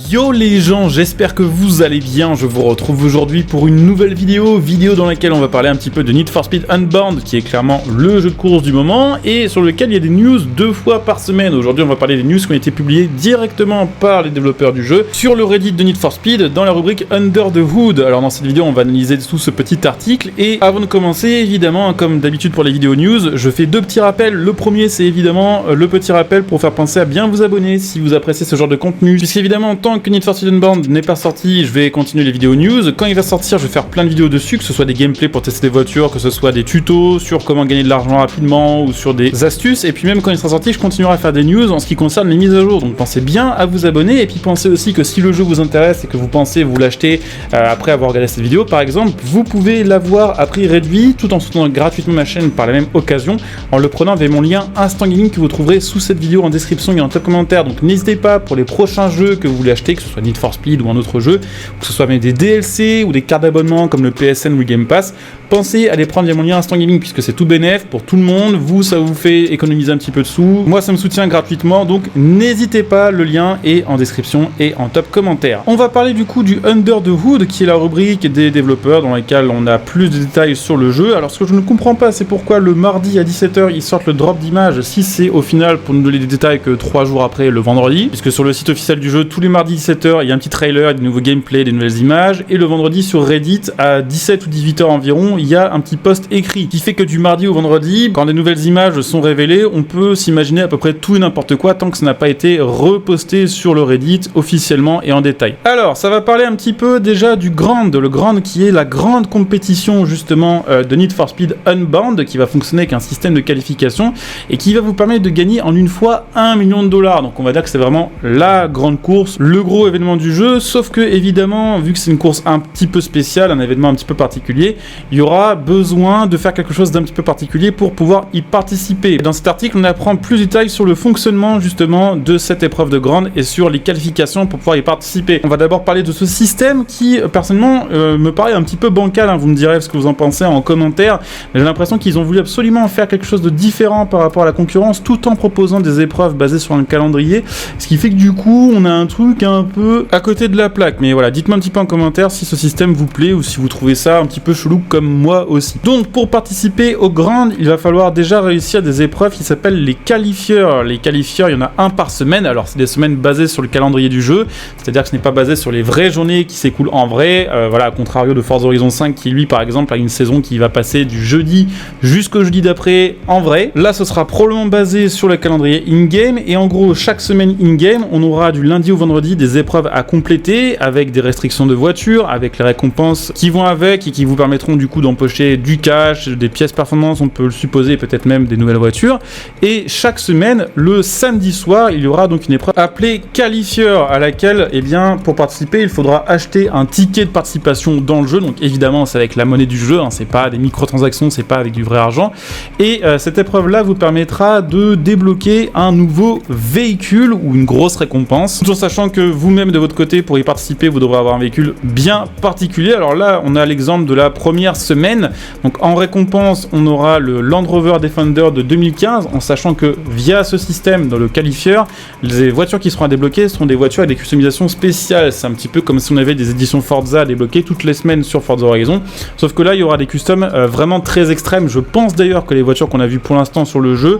Yo les gens, j'espère que vous allez bien, je vous retrouve aujourd'hui pour une nouvelle vidéo dans laquelle on va parler un petit peu de Need for Speed Unbound, qui est clairement le jeu de course du moment, et sur lequel il y a des news 2 fois par semaine. Aujourd'hui on va parler des news qui ont été publiées directement par les développeurs du jeu, sur le Reddit de Need for Speed, dans la rubrique Under the Hood. Alors dans cette vidéo on va analyser tout ce petit article, et avant de commencer, évidemment, comme d'habitude pour les vidéos news, je fais 2 petits rappels. Le premier c'est évidemment le petit rappel pour faire penser à bien vous abonner si vous appréciez ce genre de contenu, puisqu'évidemment tant que Need for Speed Unbound n'est pas sorti, je vais continuer les vidéos news. Quand il va sortir, je vais faire plein de vidéos dessus, que ce soit des gameplays pour tester des voitures, que ce soit des tutos sur comment gagner de l'argent rapidement ou sur des astuces. Et puis même quand il sera sorti, je continuerai à faire des news en ce qui concerne les mises à jour. Donc pensez bien à vous abonner, et puis pensez aussi que si le jeu vous intéresse et que vous pensez vous l'acheter après avoir regardé cette vidéo par exemple, vous pouvez l'avoir à prix réduit tout en soutenant gratuitement ma chaîne par la même occasion en le prenant avec mon lien Instant Gaming que vous trouverez sous cette vidéo en description et en top commentaire. Donc n'hésitez pas pour les prochains jeux que vous voulez acheter, que ce soit Need for Speed ou un autre jeu, que ce soit même des DLC ou des cartes d'abonnement comme le PSN ou le Game Pass, pensez à les prendre via mon lien Instant Gaming puisque c'est tout bénef pour tout le monde. Vous, ça vous fait économiser un petit peu de sous, moi ça me soutient gratuitement, donc n'hésitez pas, le lien est en description et en top commentaire. On va parler du coup du Under the Hood, qui est la rubrique des développeurs dans laquelle on a plus de détails sur le jeu. Alors ce que je ne comprends pas, c'est pourquoi le mardi à 17h ils sortent le drop d'images si c'est au final pour nous donner des détails que 3 jours après, le vendredi, puisque sur le site officiel du jeu tous les mardis 17h il y a un petit trailer, des nouveaux gameplays, des nouvelles images, et le vendredi sur Reddit à 17 ou 18h environ il y a un petit post écrit qui fait que du mardi au vendredi, quand des nouvelles images sont révélées, on peut s'imaginer à peu près tout et n'importe quoi tant que ça n'a pas été reposté sur le Reddit officiellement et en détail. Alors ça va parler un petit peu déjà du Grand, le Grand qui est la grande compétition justement de Need for Speed Unbound, qui va fonctionner avec un système de qualification et qui va vous permettre de gagner en une fois $1 million. Donc on va dire que c'est vraiment la grande course, le gros événement du jeu, sauf que évidemment vu que c'est une course un petit peu spéciale, un événement un petit peu particulier, il y aura besoin de faire quelque chose d'un petit peu particulier pour pouvoir y participer. Et dans cet article on apprend plus de détails sur le fonctionnement justement de cette épreuve de Grand et sur les qualifications pour pouvoir y participer. On va d'abord parler de ce système qui personnellement me paraît un petit peu bancal, hein. Vous me direz ce que vous en pensez en commentaire, mais j'ai l'impression qu'ils ont voulu absolument faire quelque chose de différent par rapport à la concurrence tout en proposant des épreuves basées sur un calendrier, ce qui fait que du coup on a un truc un peu à côté de la plaque. Mais voilà, dites-moi un petit peu en commentaire si ce système vous plaît ou si vous trouvez ça un petit peu chelou comme moi aussi. Donc pour participer au Grand, il va falloir déjà réussir des épreuves qui s'appellent les qualifieurs. Les qualifieurs, il y en a un par semaine. Alors c'est des semaines basées sur le calendrier du jeu, c'est-à-dire que ce n'est pas basé sur les vraies journées qui s'écoulent en vrai, voilà, à contrario de Forza Horizon 5 qui lui par exemple a une saison qui va passer du jeudi jusqu'au jeudi d'après en vrai. Là ce sera probablement basé sur le calendrier in-game, et en gros chaque semaine in-game on aura du lundi au vendredi des épreuves à compléter avec des restrictions de voiture, avec les récompenses qui vont avec et qui vous permettront du coup d'empocher du cash, des pièces performance, on peut le supposer, peut-être même des nouvelles voitures. Et chaque semaine, le samedi soir, il y aura donc une épreuve appelée qualifieur, à laquelle, eh bien, pour participer, il faudra acheter un ticket de participation dans le jeu. Donc évidemment, c'est avec la monnaie du jeu, hein, c'est pas des microtransactions, c'est pas avec du vrai argent. Et cette épreuve-là vous permettra de débloquer un nouveau véhicule ou une grosse récompense, tout en sachant que vous-même de votre côté, pour y participer, vous devrez avoir un véhicule bien particulier. Alors là, on a l'exemple de la première semaine. Donc en récompense, on aura le Land Rover Defender de 2015, en sachant que via ce système, dans le qualifieur, les voitures qui seront à débloquer seront des voitures avec des customisations spéciales. C'est un petit peu comme si on avait des éditions Forza à débloquer toutes les semaines sur Forza Horizon, sauf que là il y aura des customs vraiment très extrêmes. Je pense d'ailleurs que les voitures qu'on a vues pour l'instant sur le jeu,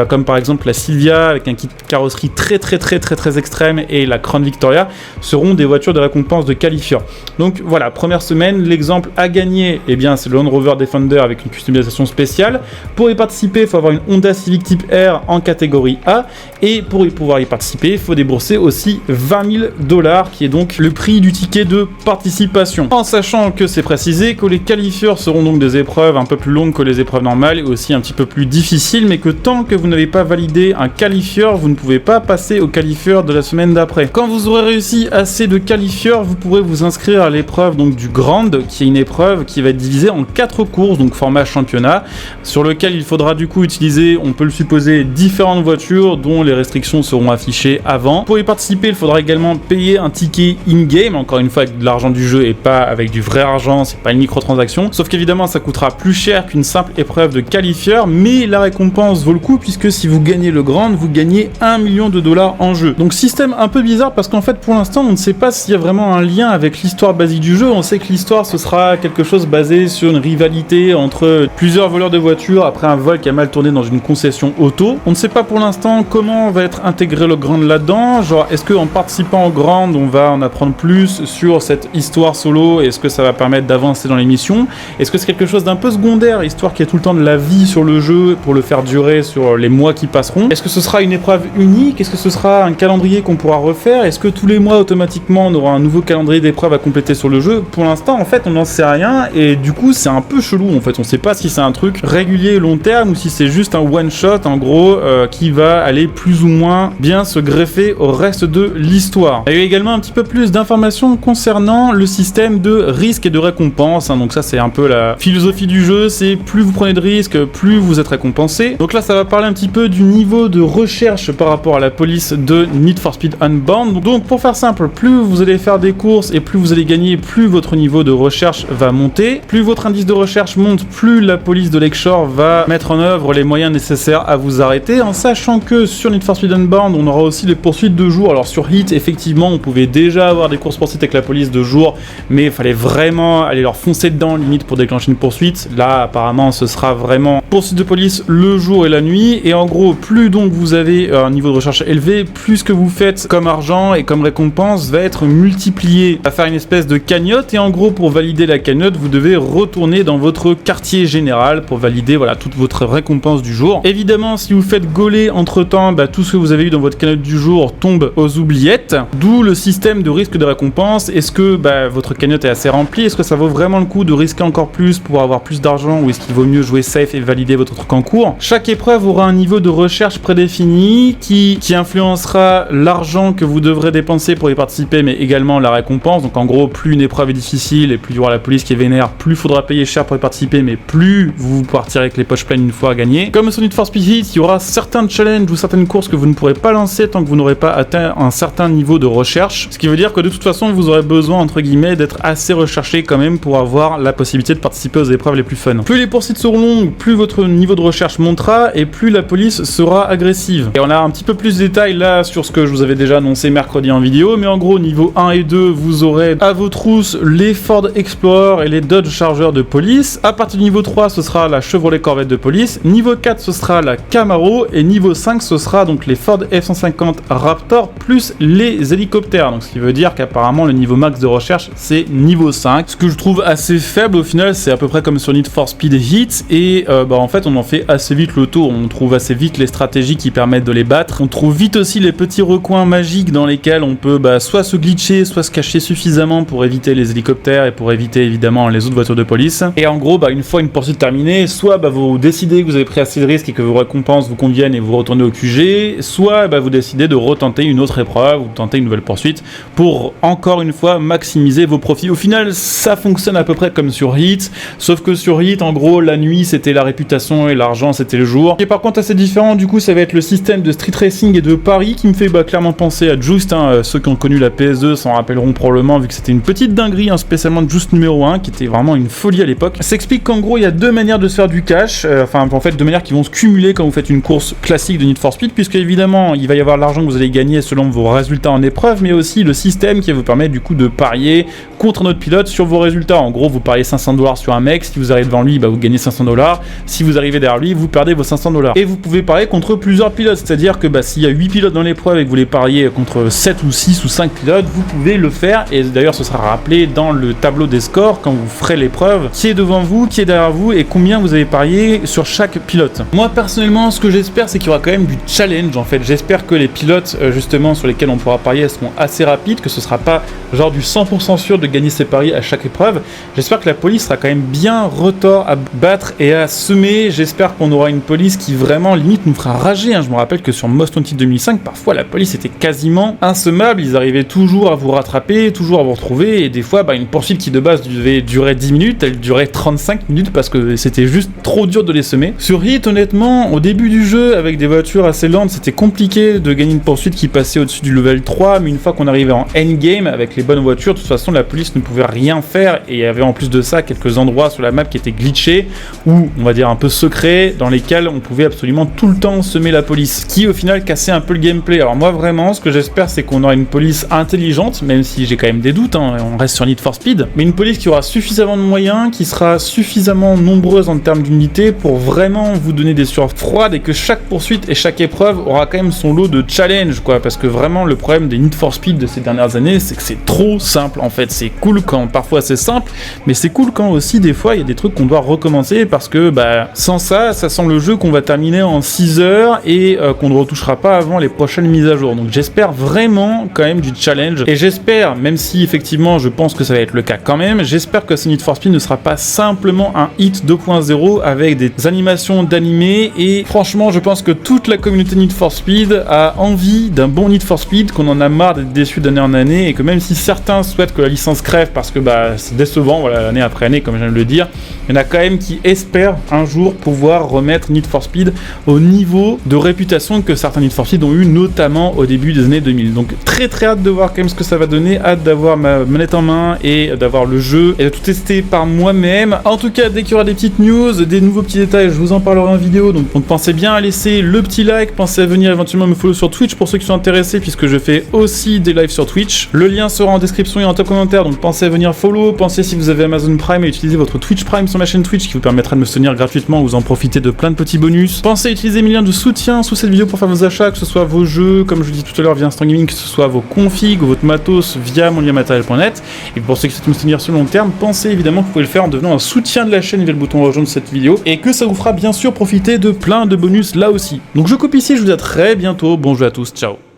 comme par exemple la Silvia avec un kit carrosserie très extrême et la Crown Victoria, seront des voitures de récompense de qualifieur. Donc voilà, première semaine, l'exemple à gagner, eh bien c'est le Land Rover Defender avec une customisation spéciale. Pour y participer, il faut avoir une Honda Civic Type R en catégorie A, et pour pouvoir y participer, il faut débourser aussi $20 000, qui est donc le prix du ticket de participation. En sachant que c'est précisé que les qualifieurs seront donc des épreuves un peu plus longues que les épreuves normales et aussi un petit peu plus difficiles, mais que tant que vous n'avez pas validé un qualifieur, vous ne pouvez pas passer au qualifieur de la semaine d'après. Quand vous aurez réussi assez de qualifieurs, vous pourrez vous inscrire à l'épreuve donc du Grand, qui est une épreuve qui va être divisée en 4 courses, donc format championnat, sur lequel il faudra du coup utiliser, on peut le supposer, différentes voitures dont les restrictions seront affichées avant. Pour y participer, il faudra également payer un ticket in-game, encore une fois avec de l'argent du jeu et pas avec du vrai argent, c'est pas une microtransaction, sauf qu'évidemment ça coûtera plus cher qu'une simple épreuve de qualifieur, mais la récompense vaut le coup puisque si vous gagnez le Grand, vous gagnez $1 million en jeu. Donc système un peu bizarre parce qu'en fait pour l'instant on ne sait pas s'il y a vraiment un lien avec l'histoire basique du jeu. On sait que l'histoire ce sera quelque chose basé sur une rivalité entre plusieurs voleurs de voitures après un vol qui a mal tourné dans une concession auto. On ne sait pas pour l'instant comment va être intégré le Grand là-dedans, genre est-ce qu'en participant au Grand on va en apprendre plus sur cette histoire solo, est-ce que ça va permettre d'avancer dans l'émission, est-ce que c'est quelque chose d'un peu secondaire, histoire qu'il y ait tout le temps de la vie sur le jeu pour le faire durer sur les mois qui passeront, est-ce que ce sera une épreuve unique, est-ce que ce sera un calendrier qu'on pourra refaire, est-ce que tous les mois automatiquement on aura un nouveau calendrier d'épreuves à compléter sur le jeu. Pour l'instant en fait on n'en sait rien et du coup c'est un peu chelou en fait, on sait pas si c'est un truc régulier long terme ou si c'est juste un one shot en gros qui va aller plus ou moins bien se greffer au reste de l'histoire. Il y a eu également un petit peu plus d'informations concernant le système de risque et de récompense, hein, donc ça c'est un peu la philosophie du jeu, c'est plus vous prenez de risques, plus vous êtes récompensé. Donc là ça va parler un petit peu du niveau de recherche par rapport à la police de Need for Speed Unbound. Donc pour faire simple, plus vous allez faire des courses et plus vous allez gagner, plus votre niveau de recherche va monter. Plus votre indice de recherche monte, plus la police de Lakeshore va mettre en œuvre les moyens nécessaires à vous arrêter, en sachant que sur Need for Speed Unbound, on aura aussi les poursuites de jour. Alors sur Heat, effectivement, on pouvait déjà avoir des courses poursuites avec la police de jour, mais il fallait vraiment aller leur foncer dedans, limite pour déclencher une poursuite. Là, apparemment, ce sera vraiment poursuite de police le jour et la nuit. Et en gros, plus donc vous avez un niveau de recherche élevé, plus ce que vous faites comme argent et comme récompense va être multiplié. À faire une espèce de cagnotte, et en gros, pour valider la cagnotte, vous devez retourner dans votre quartier général pour valider voilà toute votre récompense du jour. Évidemment, si vous faites gauler entre temps, tout ce que vous avez eu dans votre cagnotte du jour tombe aux oubliettes, d'où le système de risque de récompense. Est-ce que votre cagnotte est assez remplie? Est-ce que ça vaut vraiment le coup de risquer encore plus pour avoir plus d'argent, ou est-ce qu'il vaut mieux jouer safe et valider votre truc en cours? Chaque épreuve aura un niveau de recherche prédéfini qui influencera l'argent que vous devrez dépenser pour y participer, mais également la récompense. Donc en gros, plus une épreuve est difficile et plus il y aura la police qui est vénère, plus il faudra payer cher pour y participer, mais plus vous partirez avec les poches pleines une fois à gagner. Comme sur Need for Speed Heat, il y aura certains challenges ou certaines courses que vous ne pourrez pas lancer tant que vous n'aurez pas atteint un certain niveau de recherche, ce qui veut dire que de toute façon vous aurez besoin entre guillemets d'être assez recherché quand même pour avoir la possibilité de participer aux épreuves les plus fun. Plus les poursuites seront longues, plus votre niveau de recherche montera et plus la police sera agressive. Et on a un petit peu plus de détails là sur ce que je vous avais déjà annoncé mercredi en vidéo, mais en gros niveau 1 et 2 vous aurez à vos trousses les Ford Explorer et les Dodge Charger de police. À partir du niveau 3 ce sera la Chevrolet Corvette de police, niveau 4 ce sera la Camaro et niveau 5 ce sera donc les Ford F-150 Raptor plus les hélicoptères. Donc ce qui veut dire qu'apparemment le niveau max de recherche c'est niveau 5, ce que je trouve assez faible au final. C'est à peu près comme sur Need for Speed Heat et en fait on en fait assez vite le tour, on trouve assez vite les stratégies qui permettent de les battre, on trouve vite aussi les petits recoins magiques dans lesquels on peut soit se glitcher, soit se cacher suffisamment pour éviter les hélicoptères et pour éviter évidemment les autres voitures de police. Et en gros une fois une poursuite terminée, soit vous décidez que vous avez pris assez de risques et que vos récompenses vous conviennent et vous retournez au QG, soit vous décidez de retenter une autre épreuve ou de tenter une nouvelle poursuite pour encore une fois maximiser vos profits. Au final ça fonctionne à peu près comme sur Heat, sauf que sur Heat en gros la nuit c'était la réputation et l'argent c'était le jour. Et par contre assez différent du coup ça va être le système de street racing et de paris qui me fait clairement penser à Just, ceux qui ont connu la PS2 s'en rappelleront probablement vu que c'était une petite dinguerie, spécialement Just numéro 1 qui était vraiment une folie à l'époque. Ça explique qu'en gros il y a deux manières de se faire du cash, en fait deux manières qui vont se cumuler quand vous faites une course classique de Need for Speed, puisque évidemment il va y avoir l'argent que vous allez gagner selon vos résultats en épreuve, mais aussi le système qui vous permet du coup de parier contre notre pilote sur vos résultats. En gros vous pariez $500 sur un mec, si vous arrivez devant lui vous gagnez $500, si vous arrivez derrière lui vous perdez vos $500. Et vous pouvez parier contre plusieurs pilotes, c'est-à-dire que s'il y a 8 pilotes dans l'épreuve et que vous les pariez contre 7 ou 6 ou 5 pilotes, vous pouvez le faire, et d'ailleurs ce sera rappelé dans le tableau des scores quand vous ferez l'épreuve, qui est devant vous, qui est derrière vous et combien vous avez parié sur chaque pilote. Moi personnellement ce que j'espère c'est qu'il y aura quand même du challenge en fait. J'espère que les pilotes justement sur lesquels on pourra parier seront assez rapides, que ce sera pas genre du 100% sûr de gagner ses paris à chaque épreuve. J'espère que la police sera quand même bien retors à battre et à semer. J'espère qu'on aura une police qui vraiment limite nous fera rager. Je me rappelle que sur Most Wanted 2005 parfois la police était quasiment insommable, ils arrivaient toujours à vous rattraper, toujours à vous retrouver, et des fois une poursuite qui de base devait durer 10 minutes, elle durait 35 minutes parce que c'était juste trop dur de les semer. Sur Heat honnêtement au début du jeu avec des voitures assez lentes c'était compliqué de gagner une poursuite qui passait au-dessus du level 3, mais une fois qu'on arrivait en endgame avec les bonnes voitures, de toute façon la police ne pouvait rien faire, et il y avait en plus de ça quelques endroits sur la map qui étaient glitchés ou on va dire un peu secrets dans lesquels on pouvait absolument tout le temps semer la police, ce qui au final cassait un peu le gameplay. Alors moi vraiment ce que j'espère c'est qu'on aura une police intelligente, même si j'ai quand même des doutes, hein, on reste sur Need for Speed, mais une police qui aura suffisamment de moyens, qui sera suffisamment nombreuse en termes d'unités pour vraiment vous donner des sueurs froides, et que chaque poursuite et chaque épreuve aura quand même son lot de challenge, quoi, parce que vraiment le problème des Need for Speed de ces dernières années, c'est que c'est trop simple en fait. C'est cool quand parfois c'est simple, mais c'est cool quand aussi des fois il y a des trucs qu'on doit recommencer, parce que bah sans ça sent le jeu qu'on va terminer en 6 heures et qu'on ne retouchera pas avant les prochaines mises à jour. Donc j'espère vraiment quand même du challenge, et j'espère, même si effectivement je pense que ça va être le cas quand même, j'espère que ce Need for Speed ne sera pas simplement un hit 2.0 avec des animations d'animés. Et franchement je pense que toute la communauté Need for Speed a envie d'un bon Need for Speed, qu'on en a marre d'être déçu d'année en année, et que même si certains souhaitent que la licence crève parce que bah c'est décevant, voilà, année après année comme je viens de le dire, il y en a quand même qui espèrent un jour pouvoir remettre Need for Speed au niveau de réputation que certains Need for Speed ont eu, notamment au début des années 2000. Donc très hâte de voir quand même ce que ça va donner, hâte d'avoir ma manette en main et d'avoir le jeu et de tout tester par moi-même. En tout cas, dès qu'il y aura des petites news, des nouveaux petits détails, je vous en parlerai en vidéo, donc pensez bien à laisser le petit like, pensez à venir éventuellement me follow sur Twitch pour ceux qui sont intéressés, puisque je fais aussi des lives sur Twitch. Le lien sera en description et en top commentaire, donc pensez à venir follow, pensez si vous avez Amazon Prime à utiliser votre Twitch Prime sur ma chaîne Twitch qui vous permettra de me soutenir gratuitement, vous en profitez de plein de petits bonus. Pensez à utiliser mes liens de soutien sous cette vidéo pour faire vos achats, que ce soit vos jeux, comme je vous dis tout à l'heure via Instant Gaming, que ce soit vos configs ou votre matos via monlienmatériel.net. Et pour ceux qui souhaitent me soutenir sur le long terme, pensez évidemment que vous pouvez le faire en devenant un soutien de la chaîne via le bouton rejoindre cette vidéo, et que ça vous fera bien sûr profiter de plein de bonus là aussi. Donc je coupe ici, je vous dis à très bientôt, bon jeu à tous, ciao.